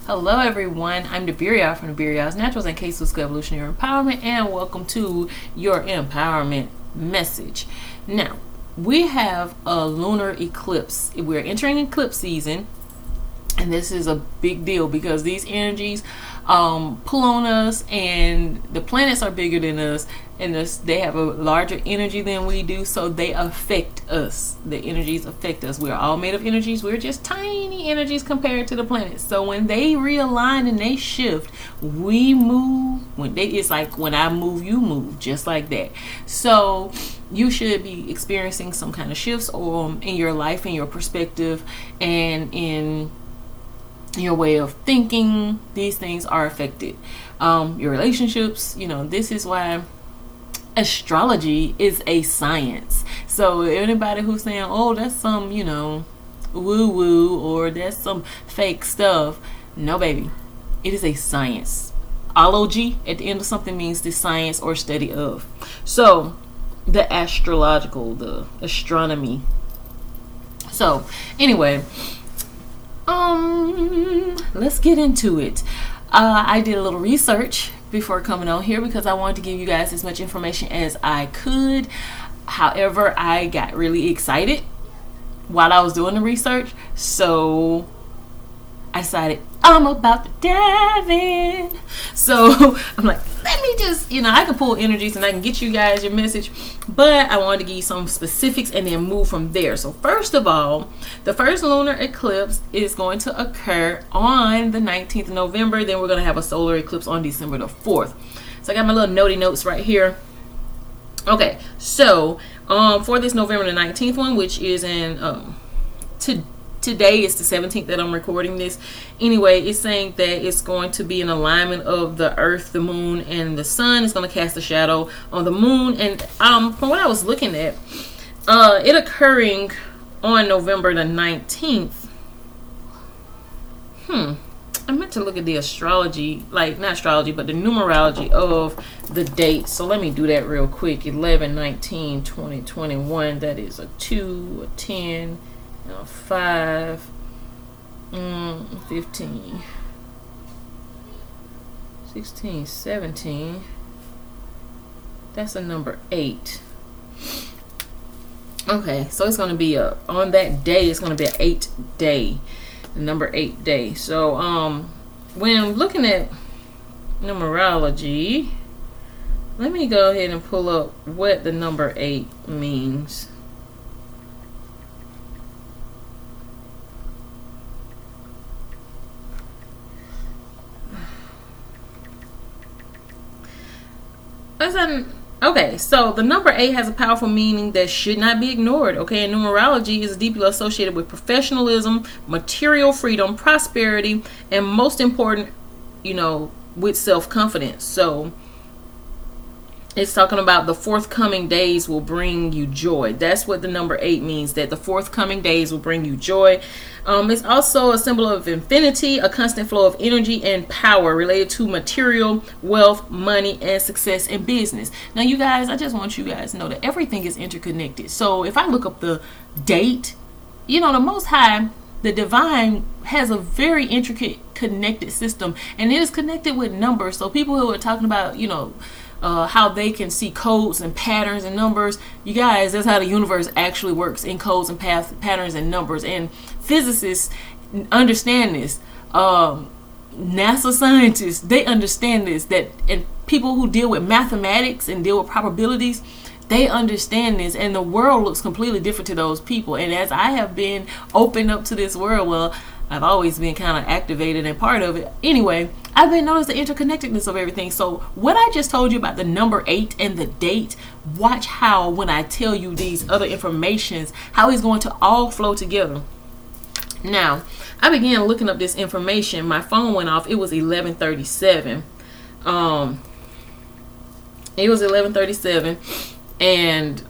Hello everyone, I'm Deberia from Deberia's Naturals and Case School Evolutionary Empowerment, and welcome to your empowerment message. Now, we have a lunar eclipse. We're entering eclipse season, and this is a big deal because these energies pull on us, and the planets are bigger than us, and they have a larger energy than we do, so they affect us. The energies affect us. We're all made of energies. We're just tiny energies compared to the planets. So when they realign and they shift, we move. It's like when I move, you move, just like that. So you should be experiencing some kind of shifts in your life, in your perspective, and in your way of thinking. These things are affected. Your relationships, this is why astrology is a science. So anybody who's saying, oh, that's some, woo woo, or that's some fake stuff, no, baby, it is a science. Ology at the end of something means the science or study of. So the astronomy. So anyway, let's get into it. I did a little research before coming on here because I wanted to give you guys as much information as I could. However, I got really excited while I was doing the research, so I decided I'm about to dive in. So I'm like, let me just, I can pull energies and I can get you guys your message, but I wanted to give you some specifics and then move from there. So first of all, the first lunar eclipse is going to occur on the 19th of November. Then we're going to have a solar eclipse on December the 4th. So I got my little notey notes right here. Okay, so for this November the 19th one, which is in today is the 17th that I'm recording this. Anyway, it's saying that it's going to be an alignment of the earth, the moon, and the sun. It's going to cast a shadow on the moon. And from what I was looking at, it occurring on November the 19th. I meant to look at the astrology, not astrology, but the numerology of the date. So let me do that real quick. 11/19/2021. That is a 2, a 10, 5, 15, 16, 17. That's a number 8. Okay, so it's going to be on that day, it's going to be an 8 day, the number 8 day. So when I'm looking at numerology, let me go ahead and pull up what the number 8 means. Okay, so the number 8 has a powerful meaning that should not be ignored. Okay, and numerology is deeply associated with professionalism, material freedom, prosperity, and most important, with self-confidence. So it's talking about the forthcoming days will bring you joy. That's what the number 8 means, that the forthcoming days will bring you joy. It's also a symbol of infinity, a constant flow of energy and power related to material, wealth, money, and success in business. Now, you guys, I just want you guys to know that everything is interconnected. So if I look up the date, the Most High, the divine, has a very intricate connected system, and it is connected with numbers. So people who are talking about, how they can see codes and patterns and numbers. You guys, that's how the universe actually works, in codes and patterns and numbers. And physicists understand this. NASA scientists, they understand this. And people who deal with mathematics and deal with probabilities, they understand this. And the world looks completely different to those people. And as I have been opened up to this world, well, I've always been kind of activated and part of it. Anyway, I've been noticing the interconnectedness of everything. So what I just told you about the number 8 and the date, watch how when I tell you these other informations, how it's going to all flow together. Now, I began looking up this information. My phone went off. It was 11:37. It was 11:37. And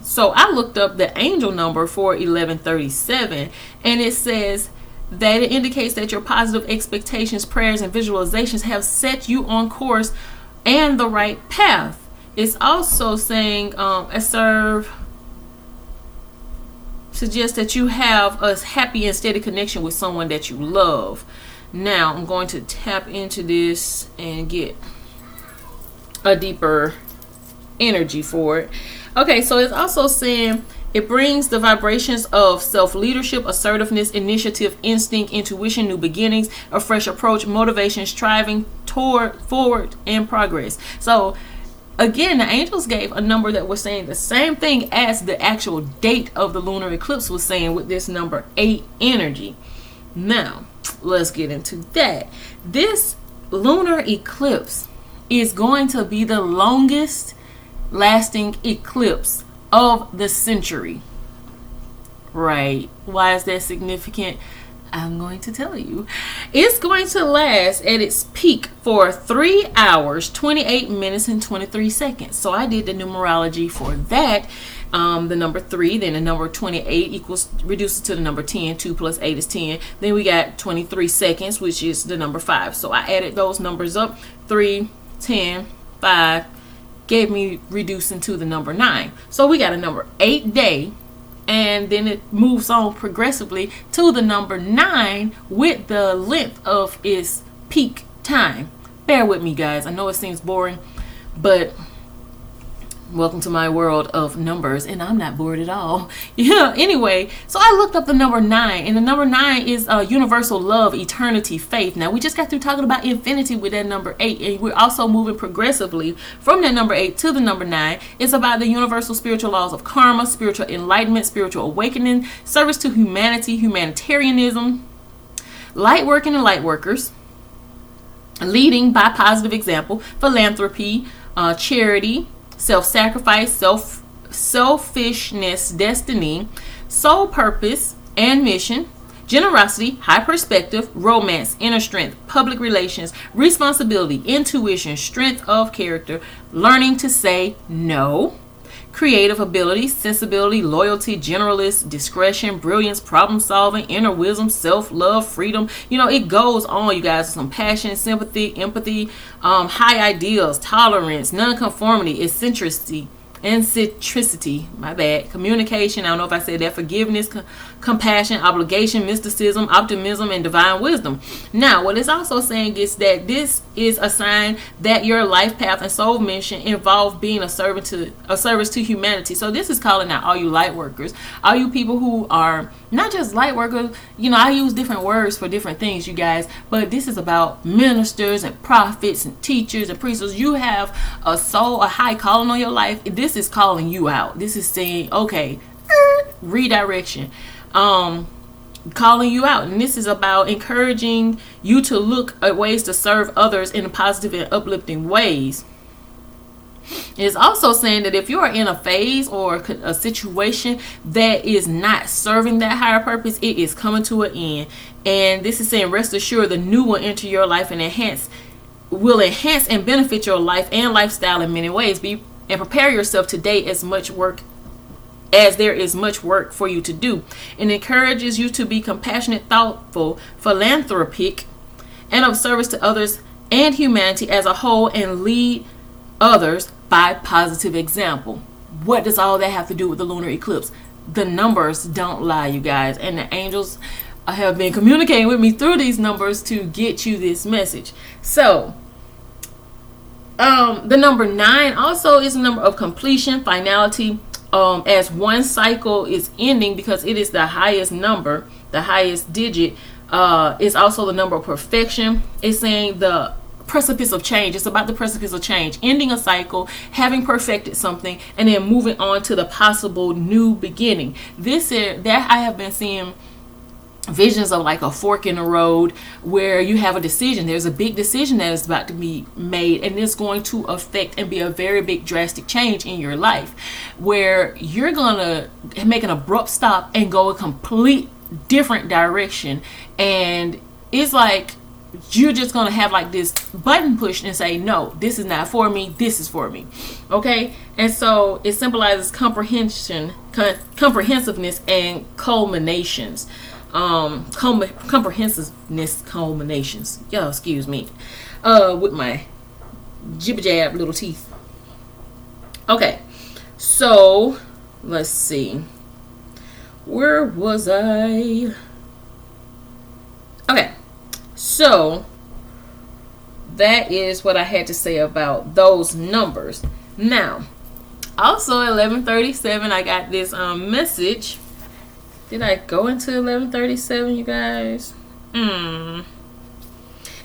so I looked up the angel number for 11:37, and it says that it indicates that your positive expectations, prayers, and visualizations have set you on course and the right path. It's also saying suggests that you have a happy and steady connection with someone that you love. Now I'm going to tap into this and get a deeper energy for it. Okay, so it's also saying it brings the vibrations of self-leadership, assertiveness, initiative, instinct, intuition, new beginnings, a fresh approach, motivation, striving toward forward and progress. So again, the angels gave a number that was saying the same thing as the actual date of the lunar eclipse was saying with this number 8 energy. Now, let's get into that. This lunar eclipse is going to be the longest lasting eclipse of the century. Right. Why is that significant? I'm going to tell you. It's going to last at its peak for 3 hours, 28 minutes, and 23 seconds. So I did the numerology for that. The number 3, then the number 28 equals reduces to the number 10. 2 plus 8 is 10. Then we got 23 seconds, which is the number 5. So I added those numbers up. 3, 10, 5 gave me reducing to the number 9. So we got a number 8 day, and then it moves on progressively to the number 9 with the length of its peak time. Bear with me, guys. I know it seems boring, but welcome to my world of numbers, and I'm not bored at all. Yeah, anyway, so I looked up the number 9, and the number 9 is universal love, eternity, faith. Now, we just got through talking about infinity with that number 8, and we're also moving progressively from that number 8 to the number 9. It's about the universal spiritual laws of karma, spiritual enlightenment, spiritual awakening, service to humanity, humanitarianism, light working and light workers, leading by positive example, philanthropy, charity, self-sacrifice, selfishness, destiny, soul purpose and mission, generosity, high perspective, romance, inner strength, public relations, responsibility, intuition, strength of character, learning to say no, creative ability, sensibility, loyalty, generalist, discretion, brilliance, problem solving, inner wisdom, self-love, freedom. You know, it goes on, you guys. Some passion, sympathy, empathy, high ideals, tolerance, nonconformity, eccentricity, communication, I don't know if I said that, forgiveness, compassion, obligation, mysticism, optimism, and divine wisdom. Now, what it's also saying is that this is a sign that your life path and soul mission involve being a service to humanity. So this is calling out all you light workers, all you people who are not just light workers. You know, I use different words for different things, you guys, but this is about ministers and prophets and teachers and priests. You have a soul, a high calling on your life. This is calling you out. This is saying, okay, redirection, calling you out. And this is about encouraging you to look at ways to serve others in positive and uplifting ways. It's also saying that if you are in a phase or a situation that is not serving that higher purpose, it is coming to an end. And this is saying, rest assured, the new will enter your life and will enhance and benefit your life and lifestyle in many ways. And prepare yourself today as there is much work for you to do. It encourages you to be compassionate, thoughtful, philanthropic, and of service to others and humanity as a whole, and lead others by positive example. What does all that have to do with the lunar eclipse? The numbers don't lie, you guys, and the angels have been communicating with me through these numbers to get you this message. So the number 9 also is a number of completion, finality, as one cycle is ending, because it is the highest number, the highest digit. Is also the number of perfection. It's saying the precipice of change. It's about the precipice of change, ending a cycle, having perfected something, and then moving on to the possible new beginning. That I have been seeing visions of like a fork in the road where you have a decision. There's a big decision that is about to be made, and it's going to affect and be a very big drastic change in your life, where you're gonna make an abrupt stop and go a complete different direction. And it's like you're just gonna have like this button pushed and say, no, this is not for me, this is for me. Okay. And so it symbolizes comprehensiveness and culminations. Comprehensiveness, culminations. Yo, excuse me. With my jibber jab little teeth. Okay, so let's see. Where was I? Okay, So that is what I had to say about those numbers. Now, also 1137, I got this message. Did I go into 1137, you guys?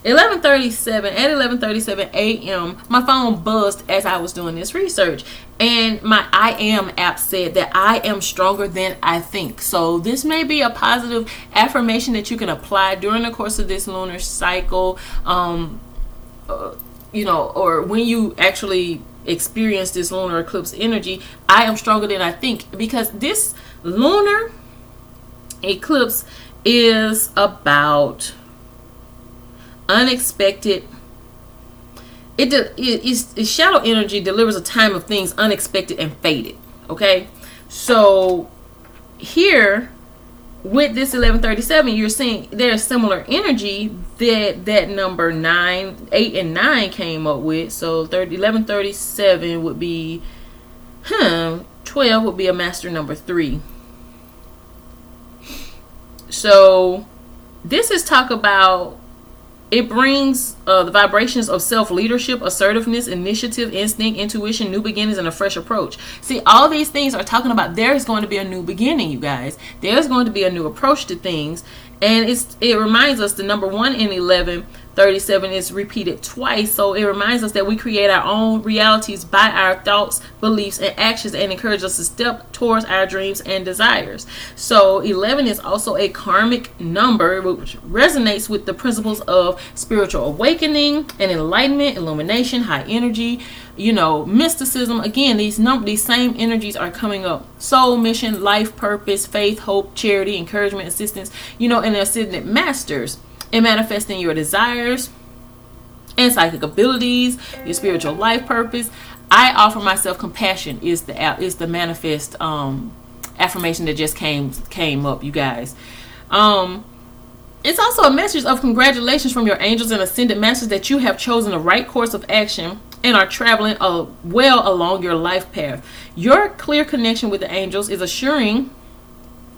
11:37, at 11:37 a.m., my phone buzzed as I was doing this research, and my I Am app said that I am stronger than I think. So this may be a positive affirmation that you can apply during the course of this lunar cycle, or when you actually experience this lunar eclipse energy. I am stronger than I think, because this lunar eclipse is about unexpected. It's shadow energy delivers a time of things unexpected and faded. Okay, so here with this 1137, you're seeing there's similar energy that number 9, 8, and 9 came up with. So 1137 would be 12 would be a master number 3. So this is talk about, it brings the vibrations of self-leadership, assertiveness, initiative, instinct, intuition, new beginnings, and a fresh approach. See, all these things are talking about there's going to be a new beginning, you guys. There's going to be a new approach to things. And it reminds us the number 1 in 1137 is repeated twice. So it reminds us that we create our own realities by our thoughts, beliefs, and actions, and encourage us to step towards our dreams and desires. So 11 is also a karmic number, which resonates with the principles of spiritual awakening and enlightenment, illumination, high energy, mysticism. Again, these same energies are coming up. Soul mission, life purpose, faith, hope, charity, encouragement, assistance, and the ascendant masters, and manifesting your desires and psychic abilities, your spiritual life purpose. I offer myself compassion is the manifest affirmation that just came up, you guys. It's also a message of congratulations from your angels and ascendant masters that you have chosen the right course of action and are traveling well along your life path. Your clear connection with the angels is assuring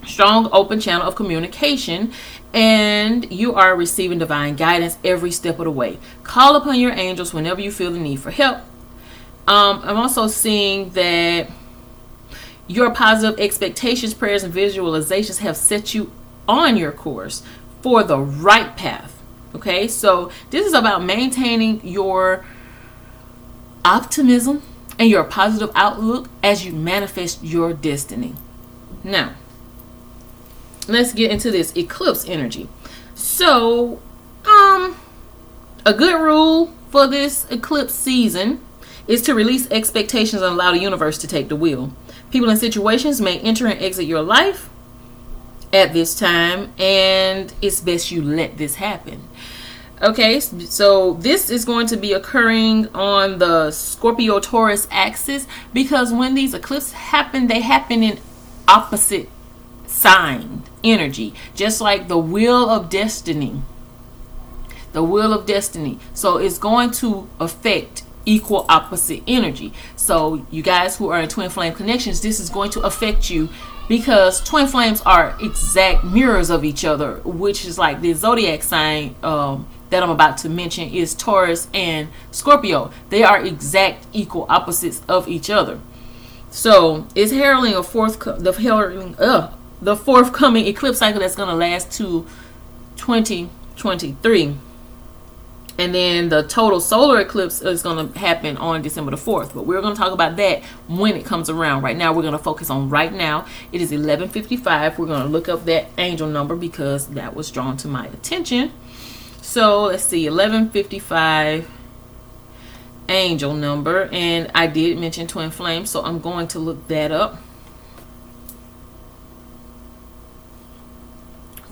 strong open channel of communication, and you are receiving divine guidance every step of the way. Call upon your angels whenever you feel the need for help. I'm also seeing that your positive expectations, prayers, and visualizations have set you on your course for the right path. Okay, so this is about maintaining your optimism and your positive outlook as you manifest your destiny. Now, let's get into this eclipse energy. So, a good rule for this eclipse season is to release expectations and allow the universe to take the wheel. People and situations may enter and exit your life at this time, and it's best you let this happen. Okay, so this is going to be occurring on the Scorpio Taurus axis, because when these eclipses happen, they happen in opposite sign energy, just like the wheel of destiny. The wheel of destiny. So it's going to affect equal opposite energy. So you guys who are in twin flame connections, this is going to affect you, because twin flames are exact mirrors of each other, which is like the zodiac sign that I'm about to mention is Taurus and Scorpio. They are exact equal opposites of each other. So it's heralding the forthcoming eclipse cycle that's going to last to 2023. And then the total solar eclipse is going to happen on December the 4th. But we're going to talk about that when it comes around. Right now, we're going to focus on right now. It is 11:55. We're going to look up that angel number because that was drawn to my attention. So let's see, 11:55 angel number. And I did mention twin flame, so I'm going to look that up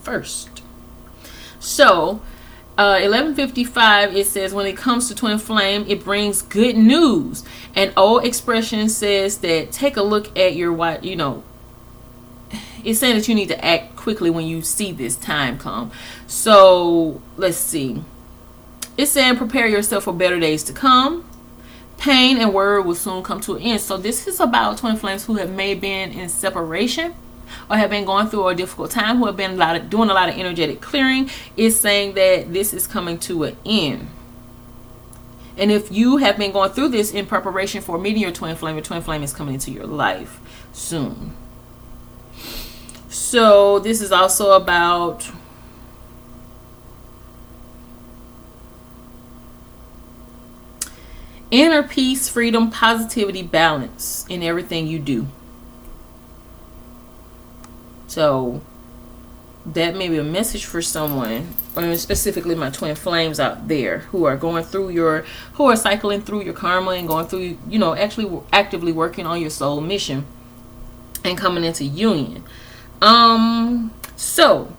first. So 11:55, it says, when it comes to twin flame, it brings good news. An old expression says that take a look at your watch. It's saying that you need to act quickly when you see this time come. So let's see. It's saying prepare yourself for better days to come. Pain and worry will soon come to an end. So this is about twin flames who have may been in separation, or have been going through a difficult time, who have been doing a lot of energetic clearing, is saying that this is coming to an end. And if you have been going through this in preparation for meeting your twin flame is coming into your life soon. So this is also about inner peace, freedom, positivity, balance in everything you do. So that may be a message for someone, or specifically my twin flames out there who are going through who are cycling through your karma and going through, actually actively working on your soul mission and coming into union. So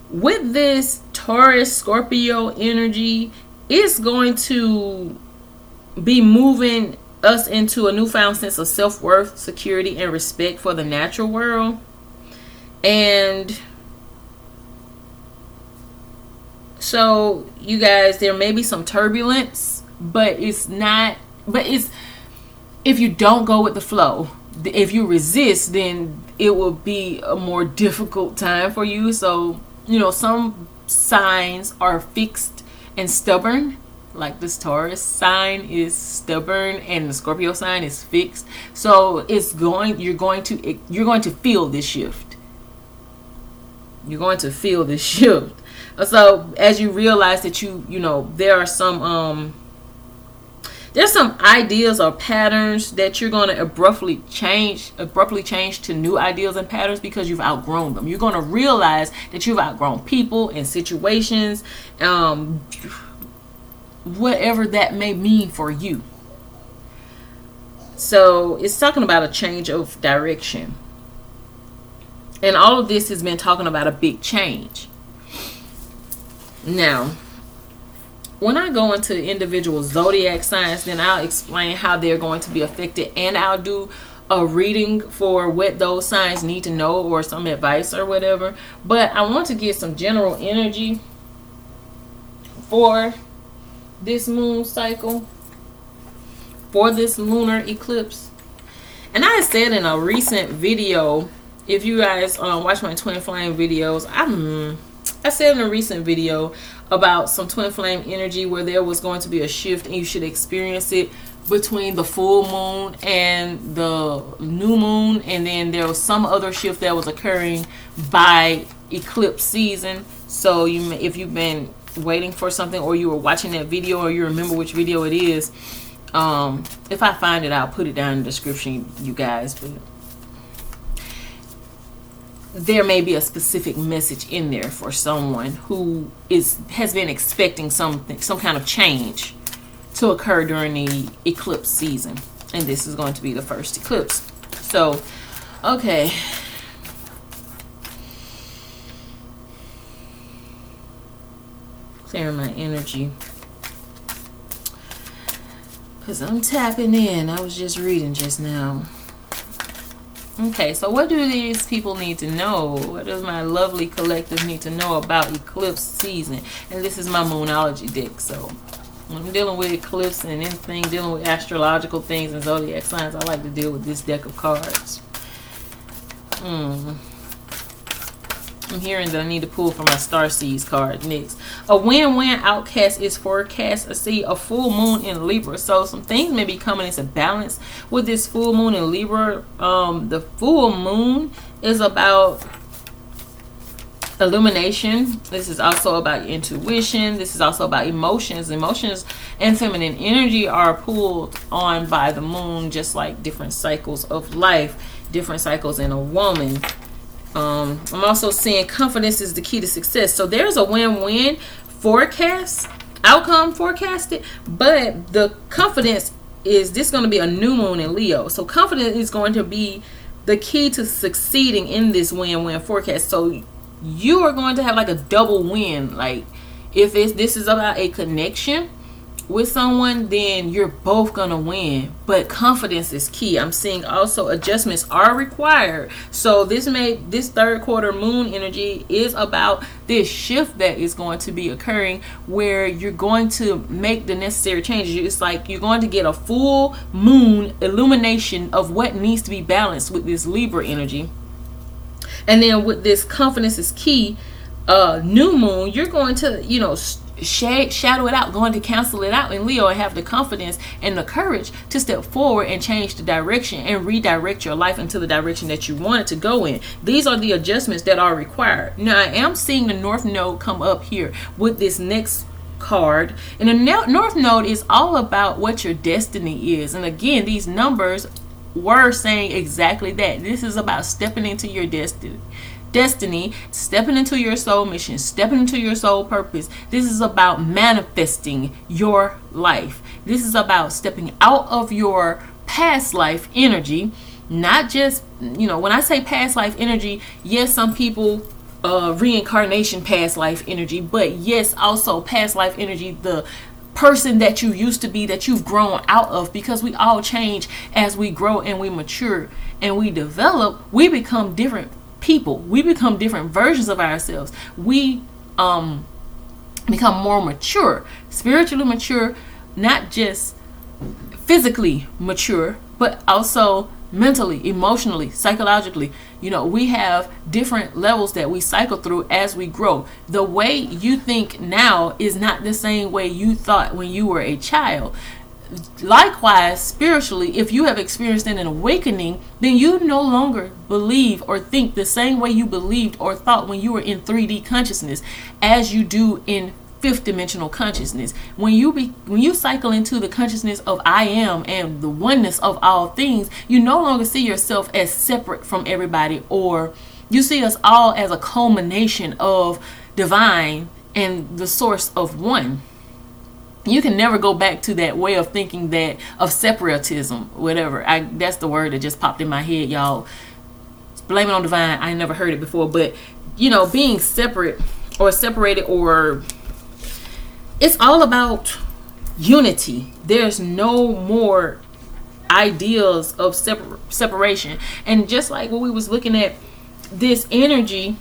with this Taurus Scorpio energy, it's going to be moving us into a newfound sense of self-worth, security, and respect for the natural world. And so you guys, there may be some turbulence, but if you don't go with the flow, if you resist, then it will be a more difficult time for you. So, some signs are fixed and stubborn. Like this Taurus sign is stubborn and the Scorpio sign is fixed. So you're going to feel this shift. You're going to feel this shift. So as you realize that there are there's some ideas or patterns that you're going to abruptly change to new ideas and patterns because you've outgrown them. You're going to realize that you've outgrown people and situations, whatever that may mean for you. So it's talking about a change of direction. And all of this has been talking about a big change. Now, when I go into individual zodiac signs, then I'll explain how they're going to be affected, and I'll do a reading for what those signs need to know or some advice or whatever. But I want to get some general energy for this moon cycle, for this lunar eclipse. And I said in a recent video, if you guys watch my twin flame videos, I said in a recent video about some twin flame energy where there was going to be a shift and you should experience it between the full moon and the new moon, and then there was some other shift that was occurring by eclipse season. So if you've been waiting for something, or you were watching that video, or you remember which video it is, if I find it, I'll put it down in the description, you guys. But there may be a specific message in there for someone who has been expecting some kind of change to occur during the eclipse season, and this is going to be the first eclipse. So, okay. Clearing my energy, because I'm tapping in. I was just reading just now. Okay, so what do these people need to know? What does my lovely collective need to know about eclipse season? And this is my moonology deck. So when I'm dealing with eclipse and anything dealing with astrological things and zodiac signs, I like to deal with this deck of cards. I'm hearing that I need to pull from my Star Seeds card next. A win-win outcast is forecast. I see a full moon in Libra. So some things may be coming into balance with this full moon in Libra. The full moon is about illumination. This is also about intuition. This is also about emotions. Emotions and feminine energy are pulled on by the moon, just like different cycles of life, different cycles in a woman. I'm also seeing confidence is the key to success. So there's a win-win outcome forecasted, but the confidence is this going to be a new moon in Leo. So confidence is going to be the key to succeeding in this win-win forecast. So you are going to have like a double win. Like if this is about a connection with someone, then you're both gonna win, but confidence is key. I'm seeing also adjustments are required. So this third quarter moon energy is about this shift that is going to be occurring, where you're going to make the necessary changes. It's like you're going to get a full moon illumination of what needs to be balanced with this Libra energy. And then with this confidence is key new moon, you're going to, shadow it out, going to cancel it out in Leo, and have the confidence and the courage to step forward and change the direction and redirect your life into the direction that you want it to go in. These are the adjustments that are required. Now, I am seeing the North Node come up here with this next card, and the North Node is all about what your destiny is. And again, these numbers were saying exactly that. This is about stepping into your destiny, stepping into your soul mission, stepping into your soul purpose. This is about manifesting your life. This is about stepping out of your past life energy. Not just, when I say past life energy, yes, some people reincarnation past life energy, but yes, also past life energy, the person that you used to be, that you've grown out of, because we all change as we grow and we mature and we develop. We become different people. We become different versions of ourselves. We become more mature, spiritually mature, not just physically mature, but also mentally, emotionally, psychologically. We have different levels that we cycle through as we grow. The way you think now is not the same way you thought when you were a child. Likewise, spiritually, if you have experienced an awakening, then you no longer believe or think the same way you believed or thought when you were in 3D consciousness as you do in fifth dimensional consciousness. When you cycle into the consciousness of I am and the oneness of all things, you no longer see yourself as separate from everybody, or you see us all as a culmination of divine and the source of one. You can never go back to that way of thinking of separatism, whatever. That's the word that just popped in my head, y'all. Blame it on divine. I never heard it before, but being separate or separated, or it's all about unity. There's no more ideas of separation. And just like when we was looking at this energy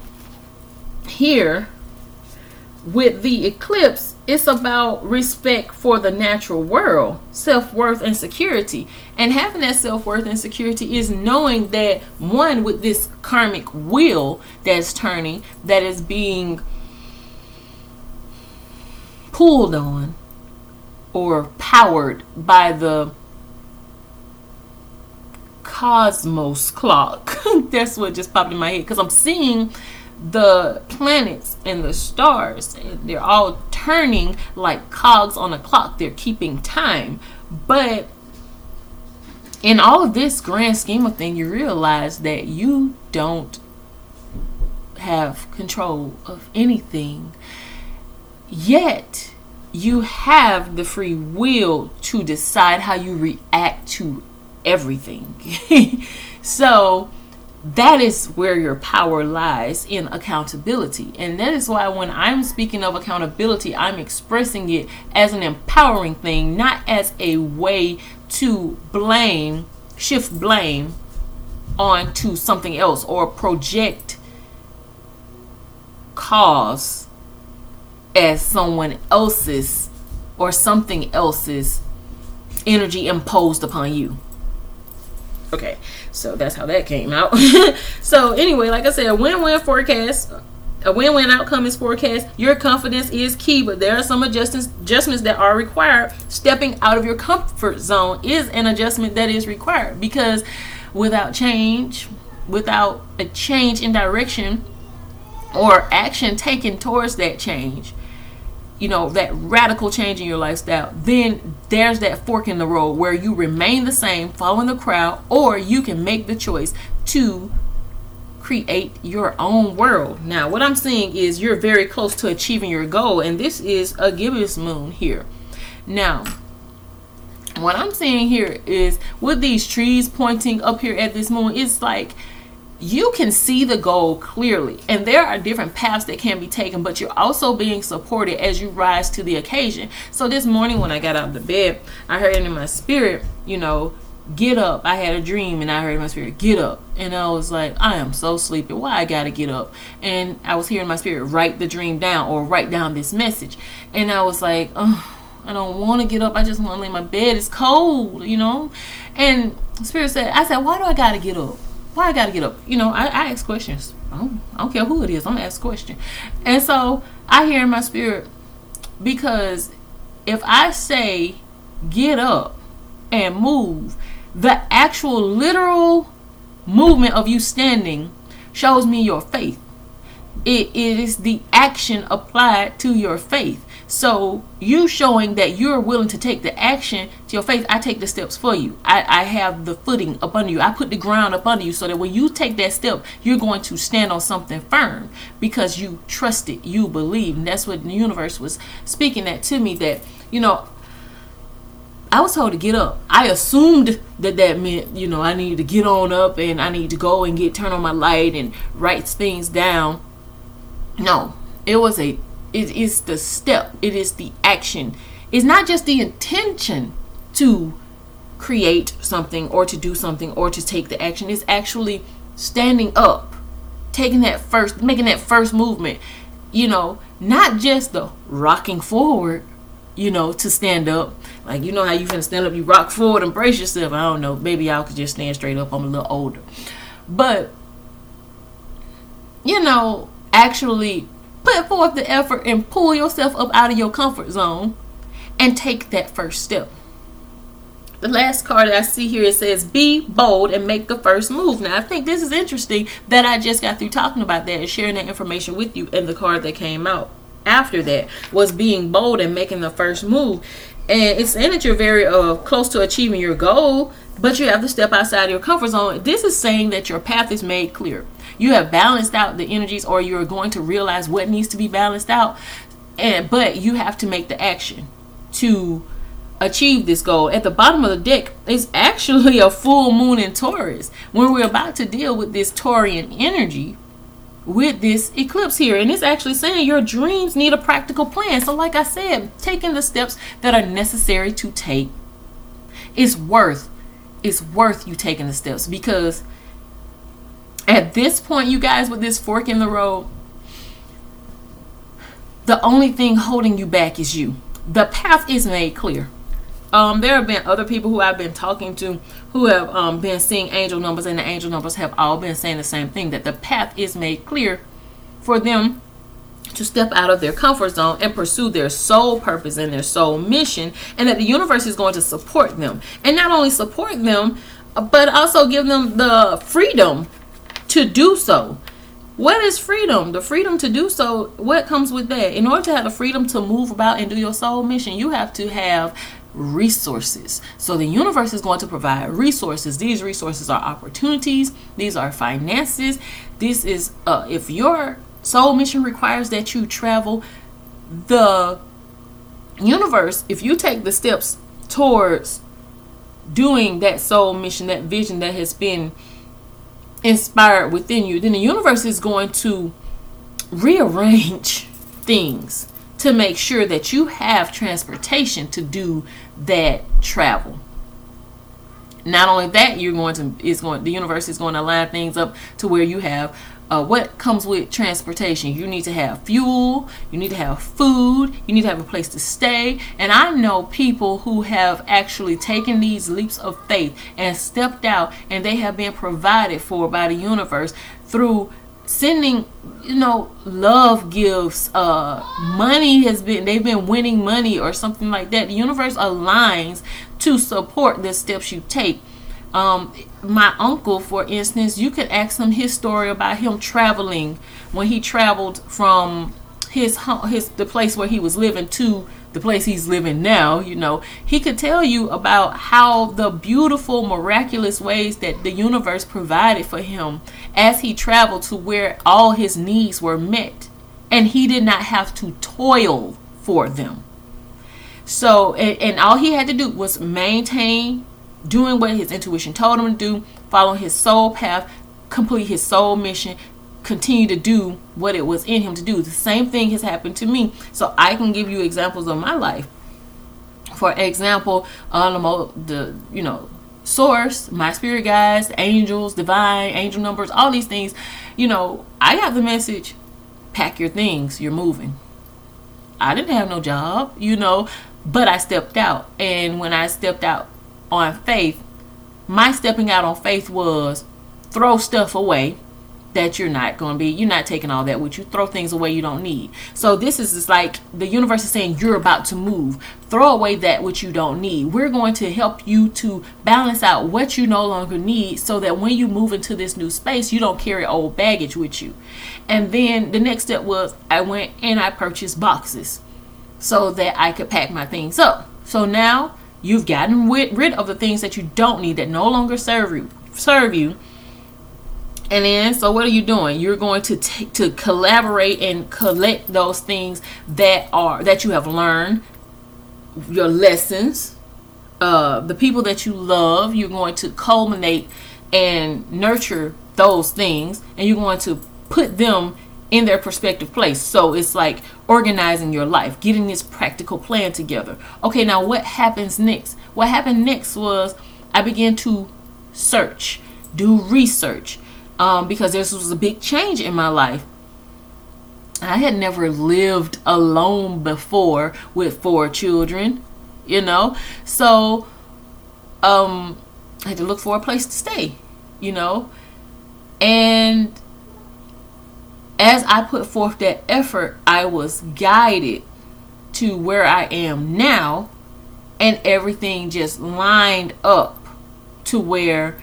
here with the eclipse, it's about respect for the natural world, self-worth and security. And having that self-worth and security is knowing that one, with this karmic wheel that's turning, that is being pulled on or powered by the cosmos clock. That's what just popped in my head, because I'm seeing the planets and the stars, they're all turning like cogs on a clock. They're keeping time. But in all of this grand scheme of things, you realize that you don't have control of anything, yet you have the free will to decide how you react to everything. So that is where your power lies, in accountability. And that is why when I'm speaking of accountability, I'm expressing it as an empowering thing, not as a way to shift blame onto something else, or project cause as someone else's or something else's energy imposed upon you. Okay, so that's how that came out. So anyway, like I said, a win-win forecast, a win-win outcome is forecast. Your confidence is key, but there are some adjustments that are required. Stepping out of your comfort zone is an adjustment that is required, because without change, without a change in direction or action taken towards that change, that radical change in your lifestyle, then there's that fork in the road where you remain the same, following the crowd, or you can make the choice to create your own world. Now, what I'm seeing is you're very close to achieving your goal, and this is a gibbous moon here. Now, what I'm seeing here is with these trees pointing up here at this moon, it's like you can see the goal clearly, and there are different paths that can be taken, but you're also being supported as you rise to the occasion. So this morning when I got out of the bed, I heard in my spirit, get up. I had a dream and I heard in my spirit, get up. And I was like, I am so sleepy. Why I gotta get up? And I was hearing my spirit, write the dream down, or write down this message. And I was like, oh, I don't want to get up. I just want to lay in my bed. It's cold, And Spirit said, why do I gotta get up? Why I gotta get up? I ask questions. I don't care who it is. I'm gonna ask a question. And so I hear in my spirit, because if I say get up and move, the actual literal movement of you standing shows me your faith. It is the action applied to your faith. So you showing that you're willing to take the action to your faith. I take the steps for you. I have the footing up under you. I put the ground up under you, so that when you take that step, you're going to stand on something firm, because you trust it, you believe. And that's what the universe was speaking that to me, that, you know, I was told to get up. I assumed that meant, you know, I needed to get on up and I need to go and turn on my light and write things down. No, it is the step. It is the action. It's not just the intention to create something or to do something or to take the action. It's actually standing up, making that first movement, you know, not just the rocking forward, you know, to stand up. Like, you know how you finna stand up, you rock forward and brace yourself. I don't know, maybe y'all could just stand straight up. I'm a little older. But, you know, actually put forth the effort and pull yourself up out of your comfort zone and take that first step. The last card that I see here, it says be bold and make the first move. Now I think this is interesting that I just got through talking about that and sharing that information with you, and the card that came out after that was being bold and making the first move. And it's saying that you're very close to achieving your goal, but you have to step outside your comfort zone. This is saying that your path is made clear. You have balanced out the energies, or you're going to realize what needs to be balanced out. But you have to make the action to achieve this goal. At the bottom of the deck is actually a full moon in Taurus, when we're about to deal with this Taurian energy with this eclipse here. And it's actually saying your dreams need a practical plan. So like I said, taking the steps that are necessary to take is worth you taking the steps, because at this point, you guys, with this fork in the road, the only thing holding you back is you. The path is made clear. There have been other people who I've been talking to who have been seeing angel numbers, and the angel numbers have all been saying the same thing, that the path is made clear for them to step out of their comfort zone and pursue their soul purpose and their soul mission, and that the universe is going to support them. And not only support them, but also give them the freedom to do so. What is freedom? The freedom to do so. What comes with that? In order to have the freedom to move about and do your soul mission, you have to have resources. So the universe is going to provide resources. These resources are opportunities. These are finances. This is if your soul mission requires that you travel, the universe, if you take the steps towards doing that soul mission, that vision that has been inspired within you, then the universe is going to rearrange things to make sure that you have transportation to do that travel. Not only that, the universe is going to line things up to where you have what comes with transportation. You need to have fuel, you need to have food, you need to have a place to stay. And I know people who have actually taken these leaps of faith and stepped out, and they have been provided for by the universe through sending, love gifts. They've been winning money or something like that. The universe aligns to support the steps you take. My uncle, for instance, you could ask him his story about him traveling when he traveled from the place where he was living to the place he's living now. He could tell you about how the beautiful, miraculous ways that the universe provided for him as he traveled to where all his needs were met, and he did not have to toil for them. So, and all he had to do was maintain doing what his intuition told him to do, follow his soul path, complete his soul mission, continue to do what it was in him to do. The same thing has happened to me. So I can give you examples of my life. For example, source, my spirit guides, angels, divine, angel numbers, all these things. I got the message, pack your things, you're moving. I didn't have no job, but I stepped out. And when I stepped out on faith, my stepping out on faith was throw stuff away, that you're not taking all that with you. Throw things away you don't need. So this is just like the universe is saying you're about to move. Throw away that which you don't need. We're going to help you to balance out what you no longer need, so that when you move into this new space, you don't carry old baggage with you. And then the next step was I went and I purchased boxes so that I could pack my things up. So now you've gotten rid of the things that you don't need, that no longer serve you. And then, so what are you doing? You're going to collaborate and collect those things that you have learned, your lessons, the people that you love. You're going to culminate and nurture those things, and you're going to put them in their prospective place. So it's like organizing your life, getting this practical plan together. Okay, now what happens next? What happened next was I began to do research. Because this was a big change in my life. I had never lived alone before with 4 children, So I had to look for a place to stay, And as I put forth that effort, I was guided to where I am now, and everything just lined up to where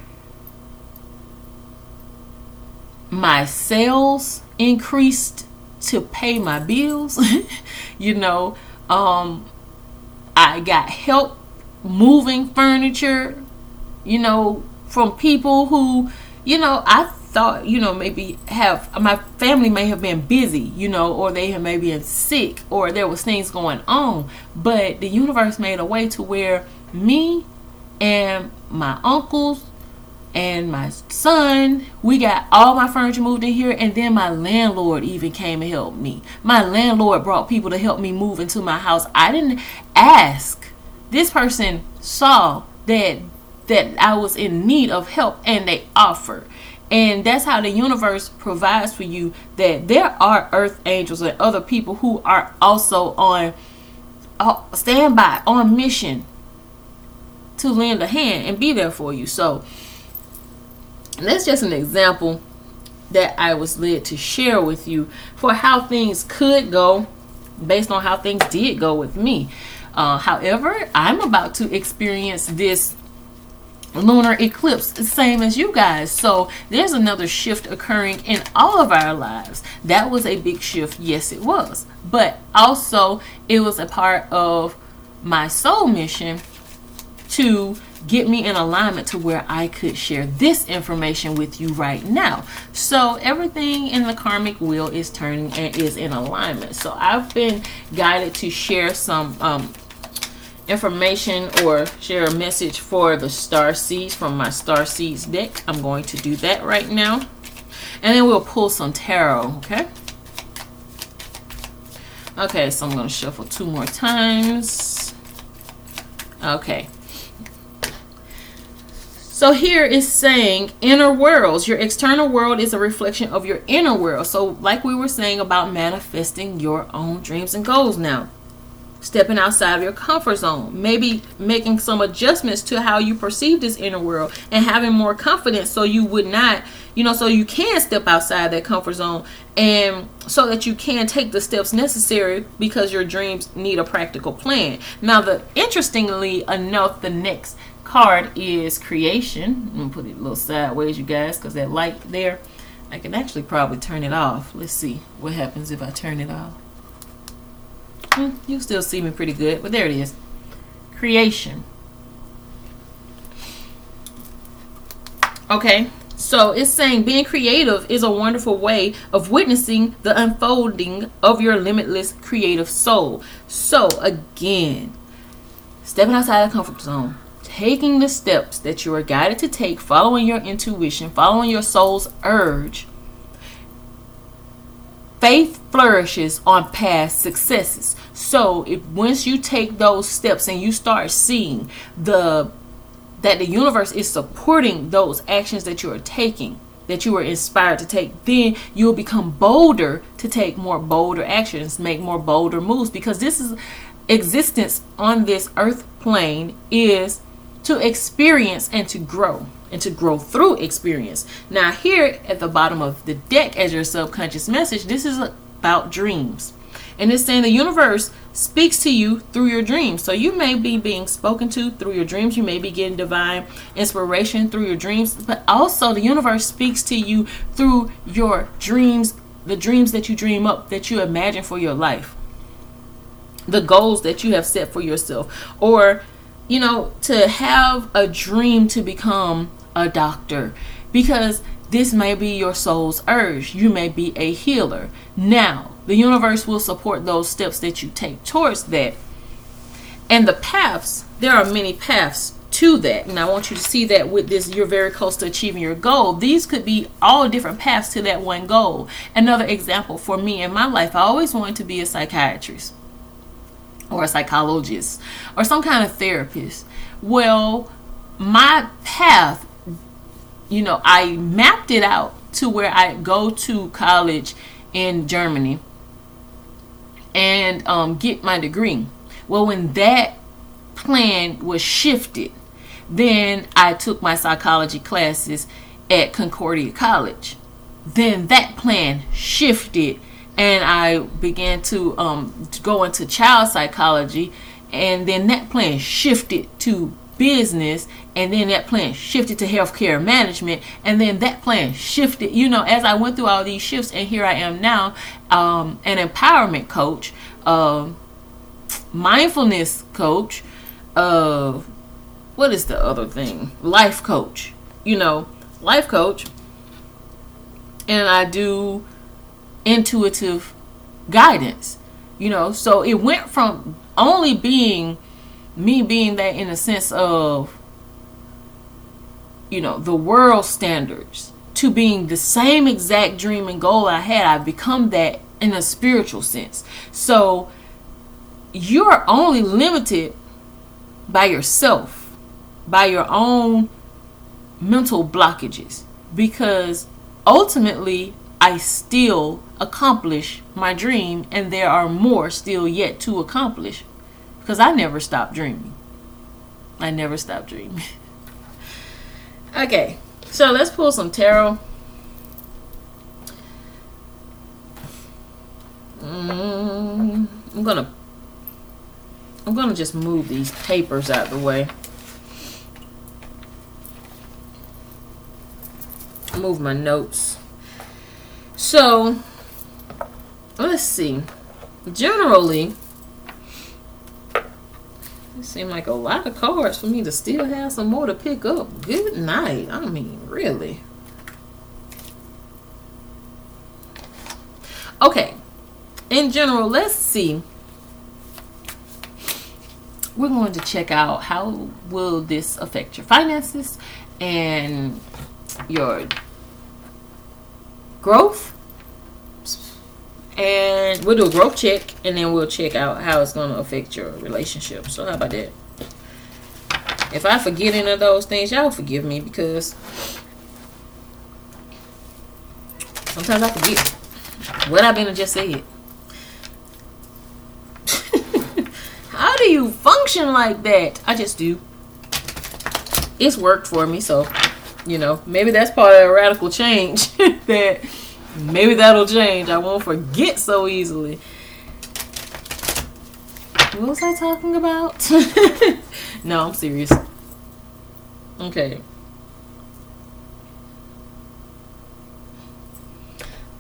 my sales increased to pay my bills. I got help moving furniture, from people who, I thought, maybe my family may have been busy, or they have maybe been sick, or there was things going on. But the universe made a way to where me and my uncles and my son, we got all my furniture moved in here. And then my landlord even came and helped me. My landlord brought people to help me move into my house. I didn't ask. This person saw that I was in need of help, and they offered. And that's how the universe provides for you, that there are earth angels and other people who are also on standby, on mission to lend a hand and be there for you. So that's just an example that I was led to share with you for how things could go based on how things did go with me. However, I'm about to experience this lunar eclipse the same as you guys. So there's another shift occurring in all of our lives. That was a big shift. Yes, it was. But also it was a part of my soul mission to get me in alignment to where I could share this information with you right now. So everything in the karmic wheel is turning and is in alignment. So I've been guided to share some information or share a message for the star seeds from my star seeds deck. I'm going to do that right now, and then we'll pull some tarot. Okay, so I'm going to shuffle 2 more times. Okay. So here is saying inner worlds. Your external world is a reflection of your inner world. So like we were saying about manifesting your own dreams and goals now. Stepping outside of your comfort zone. Maybe making some adjustments to how you perceive this inner world and having more confidence so you would not, so you can step outside that comfort zone, and so that you can take the steps necessary because your dreams need a practical plan. Now, interestingly enough, the next card is creation. I'm gonna put it a little sideways, you guys, because that light there, I can actually probably turn it off. Let's see what happens if I turn it off. You still see me pretty good, but there it is. Creation. Okay, so it's saying being creative is a wonderful way of witnessing the unfolding of your limitless creative soul. So again, stepping outside the comfort zone, taking the steps that you are guided to take, following your intuition, following your soul's urge. Faith flourishes on past successes. So once you take those steps and you start seeing that the universe is supporting those actions that you are taking, that you were inspired to take, then you'll become bolder to take more bolder actions, make more bolder moves, because this is existence on this earth plane is to experience and to grow. and to grow through experience. Now here at the bottom of the deck as your subconscious message, this is about dreams. And it's saying the universe speaks to you through your dreams. So you may be being spoken to through your dreams. You may be getting divine inspiration through your dreams. But also the universe speaks to you through your dreams, the dreams that you dream up, that you imagine for your life, the goals that you have set for yourself. Or, you know, to have a dream to become a doctor, because this may be your soul's urge. You may be a healer. Now, the universe will support those steps that you take towards that. And the paths, there are many paths to that. And I want you to see that with this, you're very close to achieving your goal. These could be all different paths to that one goal. Another example for me in my life, I always wanted to be a psychiatrist or a psychologist or some kind of therapist. Well, my path, you know, I mapped it out to where I go to college in Germany and get my degree. Well, when that plan was shifted, then I took my psychology classes at Concordia College. Then that plan shifted and I began to go into child psychology, and then that plan shifted to business, and then that plan shifted to healthcare management, and then that plan shifted, you know, as I went through all these shifts. And here I am now, an empowerment coach, mindfulness coach, what is the other thing, life coach, you know, life coach, and I do intuitive guidance, you know. So it went from only being me being that in a sense of, you know, the world standards, to being the same exact dream and goal I had. I've become that in a spiritual sense. So you're only limited by yourself, by your own mental blockages, because ultimately I still accomplish my dream, and there are more still yet to accomplish. Because I never stopped dreaming. I never stopped dreaming. Okay, so let's pull some tarot. I'm gonna just move these papers out the way. Move my notes. So let's see. Generally, it seemed like a lot of cards for me to still have some more to pick up. Good night. I mean, really. Okay. In general, let's see. We're going to check out how will this affect your finances and your growth. And we'll do a growth check, and then we'll check out how it's going to affect your relationship. So how about that? If I forget any of those things, y'all forgive me, because sometimes I forget what I've been just said. How do you function like that? I just do. It's worked for me, so, you know, maybe that's part of a radical change. That maybe that'll change. I won't forget so easily. What was I talking about? No, I'm serious. Okay.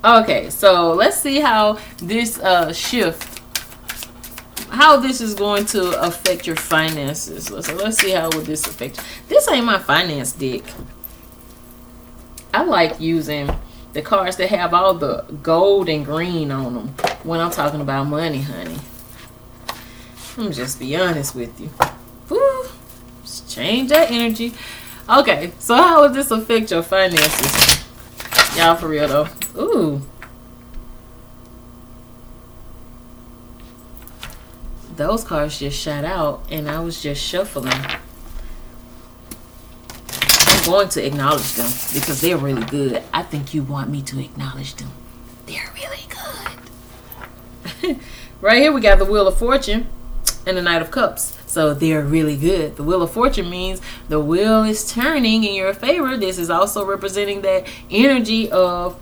Okay, so let's see how this shift, how this is going to affect your finances. So let's see how will this affect. This ain't my finance deck. I like using the cards that have all the gold and green on them when I'm talking about money, honey. Let me just be honest with you. Woo, just change that energy. Okay, so how will this affect your finances? Y'all, for real though. Ooh. Those cards just shot out, and I was just shuffling. I'm going to acknowledge them because they're really good. I think you want me to acknowledge them. They're really good. Right here we got the Wheel of Fortune. and the Knight of Cups. So they're really good. The Wheel of Fortune means the wheel is turning in your favor. This is also representing that energy of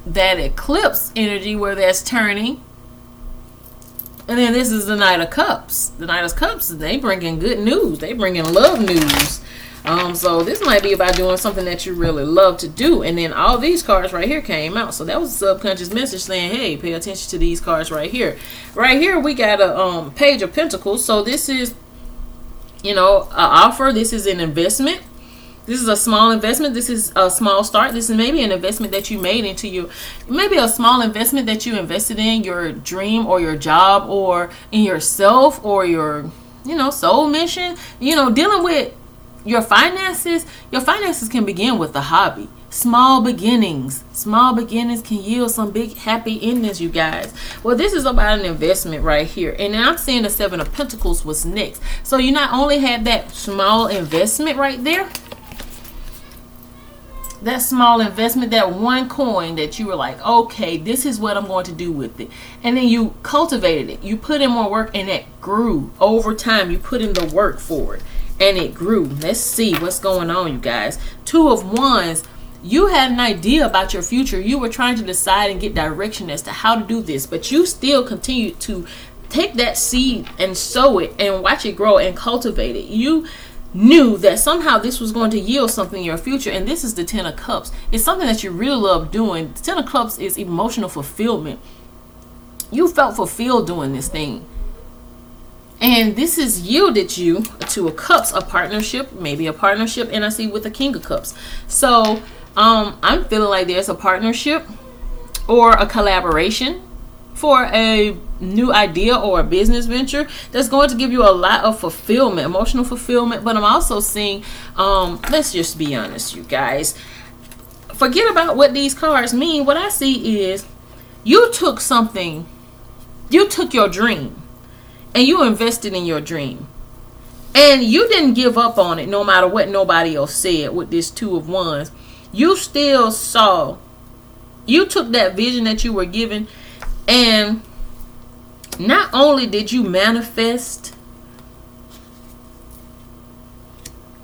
that eclipse energy where that's turning. And then this is the Knight of Cups. The Knight of Cups, they bring in good news. They bring in love news. So this might be about doing something that you really love to do. And then all these cards right here came out. So that was a subconscious message saying, hey, pay attention to these cards right here. Right here we got a Page of Pentacles. So this is, you know, an offer. This is an investment. This is a small investment. This is a small start. This is maybe an investment that you made into you. Maybe a small investment that you invested in your dream or your job or in yourself or your, you know, soul mission. You know, dealing with your finances can begin with a hobby. Small beginnings can yield some big happy endings, you guys. Well, this is about an investment right here. And I'm seeing the Seven of Pentacles was next. So you not only had that small investment right there, that small investment, that one coin that you were like, okay, this is what I'm going to do with it. And then you cultivated it. You put in more work and it grew over time. You put in the work for it and it grew. Let's see what's going on, you guys. Two of Wands. You had an idea about your future. You were trying to decide and get direction as to how to do this, but you still continue to take that seed and sow it and watch it grow and cultivate it. You knew that somehow this was going to yield something in your future. And this is the Ten of Cups. It's something that you really love doing. The Ten of Cups is emotional fulfillment. You felt fulfilled doing this thing. And this has yielded you to a cups, a partnership, maybe a partnership. And I see with the King of Cups. So I'm feeling like there's a partnership or a collaboration for a new idea or a business venture that's going to give you a lot of fulfillment, emotional fulfillment. But I'm also seeing, let's just be honest, you guys, forget about what these cards mean. What I see is you took something, you took your dream and you invested in your dream and you didn't give up on it no matter what nobody else said. With this Two of Wands, you still saw, you took that vision that you were given, and not only did you manifest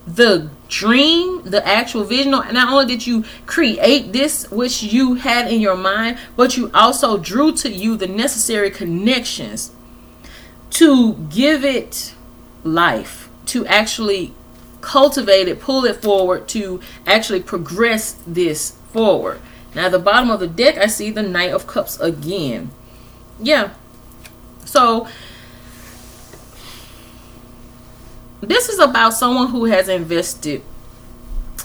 the dream, the actual vision, not only did you create this which you had in your mind, but you also drew to you the necessary connections to give it life, to actually cultivate it, pull it forward, to actually progress this forward. Now at the bottom of the deck I see the Knight of Cups again. Yeah. So this is about someone who has invested,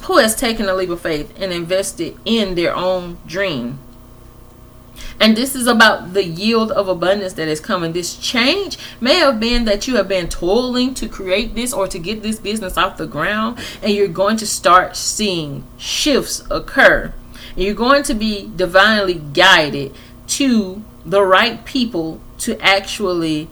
who has taken a leap of faith and invested in their own dream. And this is about the yield of abundance that is coming. This change may have been that you have been toiling to create this or to get this business off the ground, and you're going to start seeing shifts occur. And you're going to be divinely guided to the right people to actually